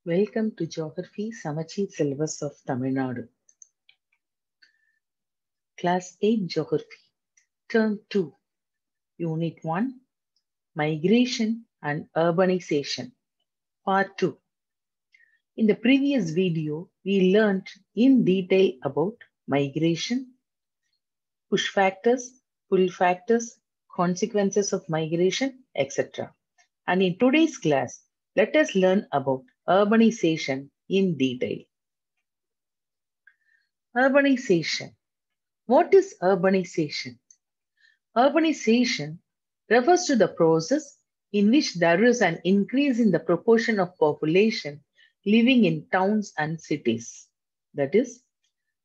Welcome to Geography Samacheer syllabus of Tamilnadu. Class 8 Geography, Term 2, Unit 1, Migration and Urbanization, Part 2. In the previous video, we learned in detail about migration, push factors, pull factors, consequences of migration, etc. And in today's class, let us learn about urbanization in detail. Urbanization. What is urbanization? Urbanization refers to the process in which there is an increase in the proportion of population living in towns and cities. That is,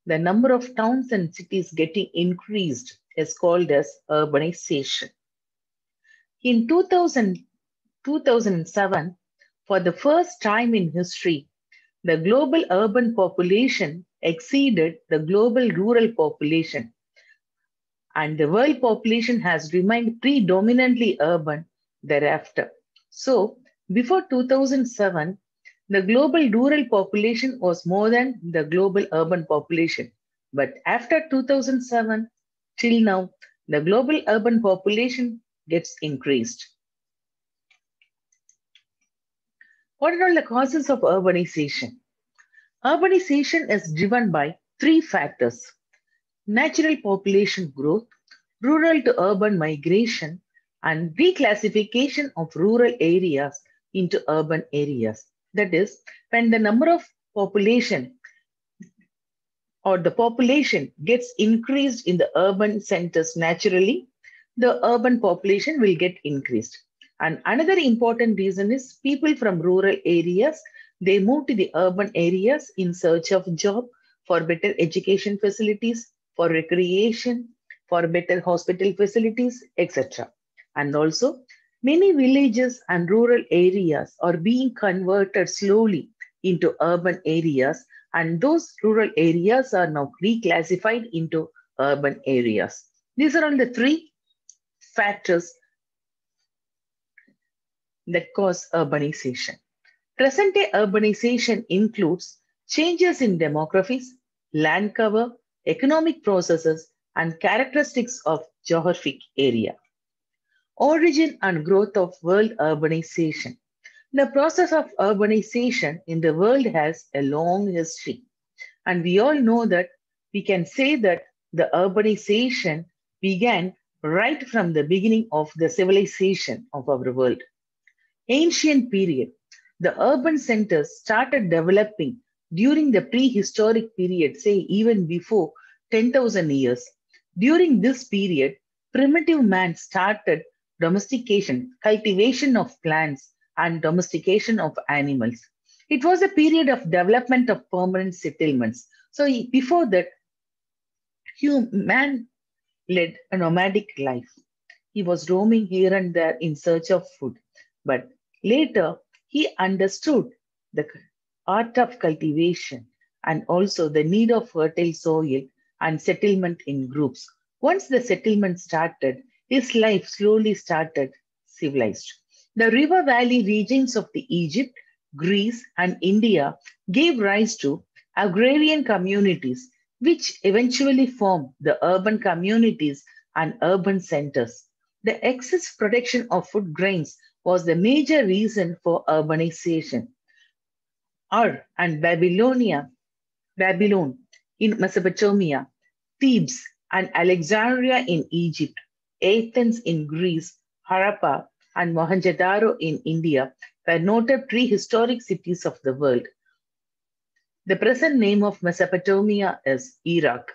the number of towns and cities getting increased is called as urbanization. In 2007, for the first time in history, the global urban population exceeded the global rural population, and the world population has remained predominantly urban thereafter. So, before 2007, the global rural population was more than the global urban population. But after 2007 till now, the global urban population gets increased. What are all the causes of urbanization? Urbanization is driven by three factors: natural population growth, rural to urban migration, and reclassification of rural areas into urban areas. That is, when the number of population or the population gets increased in the urban centers naturally, the urban population will get increased. And another important reason is people from rural areas, they move to the urban areas in search of job, for better education facilities, for recreation, for better hospital facilities, etc. And also, many villages and rural areas are being converted slowly into urban areas, and those rural areas are now reclassified into urban areas. These are all the three factors that cause urbanization. Present-day urbanization includes changes in demographies, land cover, economic processes, and characteristics of geographic area. Origin and growth of world urbanization. The process of urbanization in the world has a long history, and we all know that we can say that the urbanization began right from the beginning of the civilization of our world. Ancient period. The urban centers started developing during the prehistoric period, say even before 10,000 years. During this period, primitive man started domestication, cultivation of plants, and domestication of animals. It was a period of development of permanent settlements. So before that, man led a nomadic life. He was roaming here and there in search of food. But later, he understood the art of cultivation and also the need of fertile soil and settlement in groups. Once the settlement started, his life slowly started civilized. The river valley regions of the Egypt, Greece, and India gave rise to agrarian communities, which eventually formed the urban communities and urban centers. The excess production of food grains was the major reason for urbanization. Ur and Babylon in Mesopotamia, Thebes and Alexandria in Egypt, Athens in Greece, Harappa and Mohenjo-daro in India were noted prehistoric cities of the world. The present name of Mesopotamia is Iraq.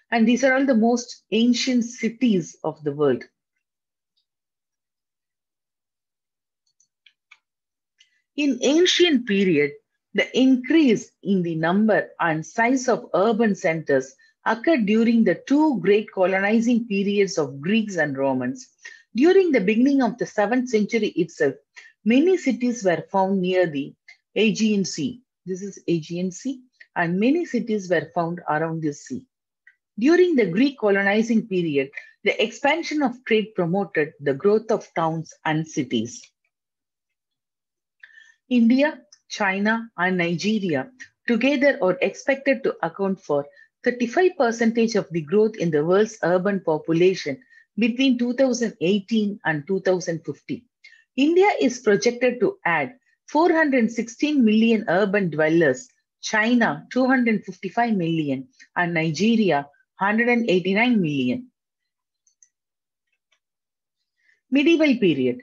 And these are all the most ancient cities of the world. In ancient period, the increase in the number and size of urban centers occurred during the two great colonizing periods of Greeks and Romans. During the beginning of the 7th century itself, many cities were found near the Aegean Sea. This is Aegean Sea, and many cities were found around this sea. During the Greek colonizing period, the expansion of trade promoted the growth of towns and cities. India, China, and Nigeria together are expected to account for 35% of the growth in the world's urban population between 2018 and 2050. India is projected to add 416 million urban dwellers, China 255 million, and Nigeria 189 million. Medieval period.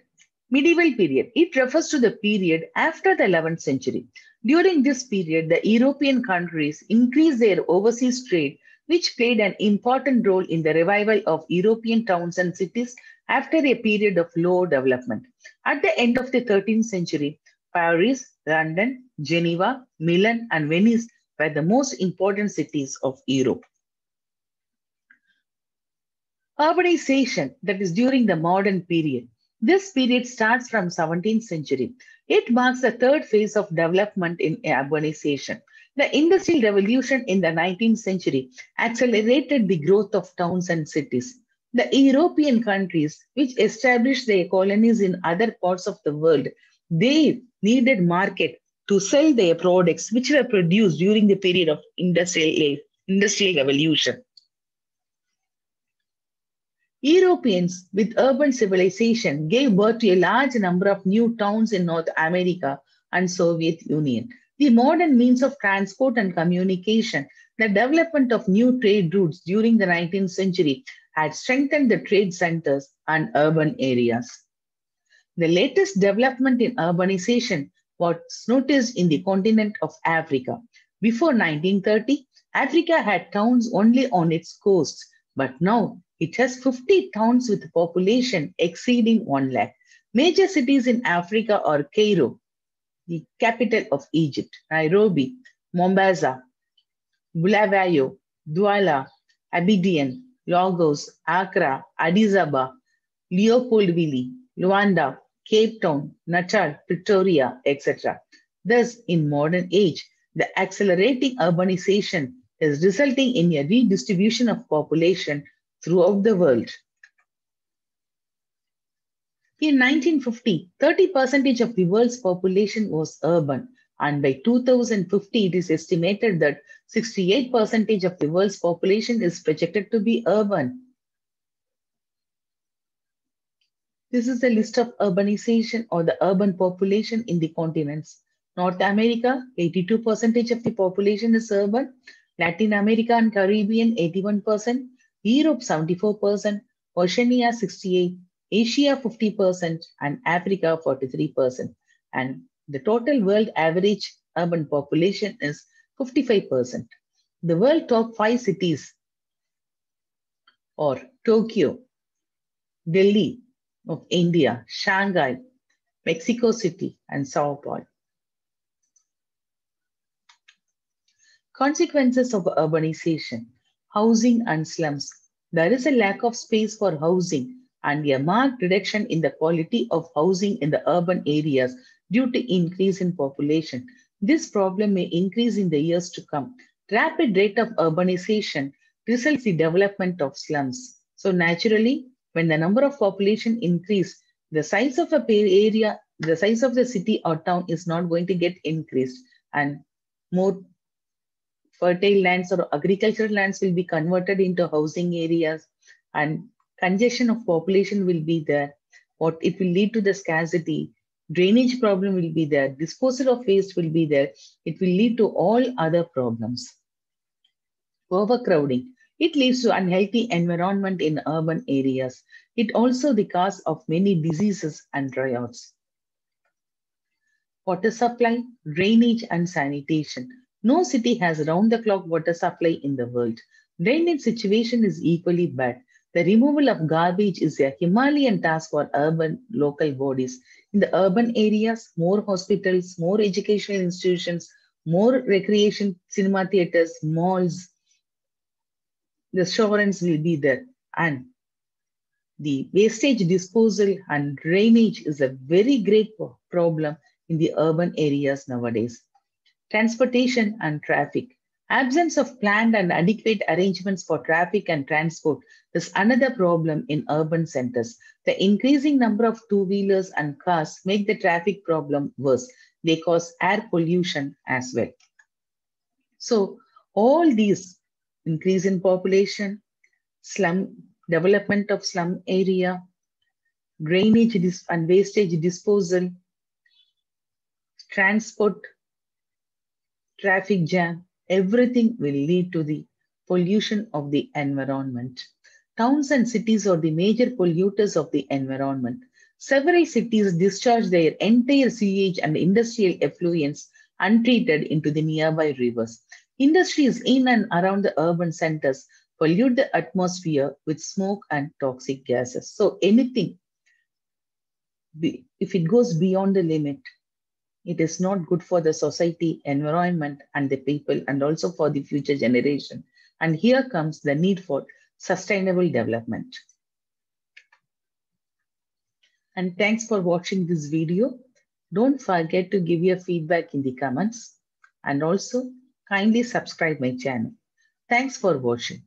Medieval period. It refers to the period after the 11th century. During this period, the European countries increased their overseas trade, which played an important role in the revival of European towns and cities after a period of low development. At the end of the 13th century, Paris, London, Geneva, Milan, and Venice were the most important cities of Europe. Urbanization, that is during the modern period. This period starts from 17th century. It marks the third phase of development in urbanization. The Industrial Revolution in the 19th century accelerated the growth of towns and cities. The European countries, which established their colonies in other parts of the world, they needed market to sell their products which were produced during the period of industrial revolution. Europeans with urban civilization gave birth to a large number of new towns in North America and Soviet Union. The modern means of transport and communication, the development of new trade routes during the 19th century had strengthened the trade centers and urban areas. The latest development in urbanization was noticed in the continent of Africa. Before 1930, Africa had towns only on its coasts, but now it has 50 towns with a population exceeding 1 lakh. Major cities in Africa are Cairo, the capital of Egypt, Nairobi, Mombasa, Bulawayo, Douala, Abidjan, Lagos, Accra, Addis Ababa, Leopoldville, Luanda, Cape Town, Natal, Pretoria, etc. Thus, in modern age, the accelerating urbanization is resulting in a redistribution of population throughout the world. In 1950, 30% of the world's population was urban, and by 2050, it is estimated that 68% of the world's population is projected to be urban. This is a list of urbanization or the urban population in the continents. North America, 82% of the population is urban. Latin America and Caribbean, 81%. Europe, 74%. Oceania, 68%. Asia, 50%. And Africa, 43%. And the total world average urban population is 55%. The world top 5 cities are Tokyo, Delhi of India, Shanghai, Mexico City, and Sao Paulo. Consequences of urbanization, housing and slums. There is a lack of space for housing and a marked reduction in the quality of housing in the urban areas due to increase in population. This problem may increase in the years to come. Rapid rate of urbanization results in development of slums. So naturally, when the number of population increase, the size of a area, the size of the city or town is not going to get increased, and more fertile lands or agricultural lands will be converted into housing areas, and congestion of population will be there. What it will lead to the scarcity, drainage problem will be there, disposal of waste will be there. It will lead to all other problems. Overcrowding. It leads to unhealthy environment in urban areas. It also the cause of many diseases and droughts. Water supply, drainage, and sanitation. No city has round-the-clock water supply in the world. Drainage situation is equally bad. The removal of garbage is a Himalayan task for urban local bodies. In the urban areas, more hospitals, more educational institutions, more recreation, cinema theaters, malls, the restaurants will be there. And the wastage disposal and drainage is a very great problem in the urban areas nowadays. Transportation and traffic. Absence of planned and adequate arrangements for traffic and transport is another problem in urban centers. The increasing number of two-wheelers and cars make the traffic problem worse. They cause air pollution as well. So all these increase in population, slum development of slum area, drainage and wastage disposal, transport, traffic jam, everything will lead to the pollution of the environment. Towns and cities are the major polluters of the environment. Several cities discharge their entire sewage and industrial effluents untreated into the nearby rivers. Industries in and around the urban centers pollute the atmosphere with smoke and toxic gases. So anything, if it goes beyond the limit, it is not good for the society, environment, and the people, and also for the future generation. And here comes the need for sustainable development. And thanks for watching this video. Don't forget to give your feedback in the comments, and also kindly subscribe my channel. Thanks for watching.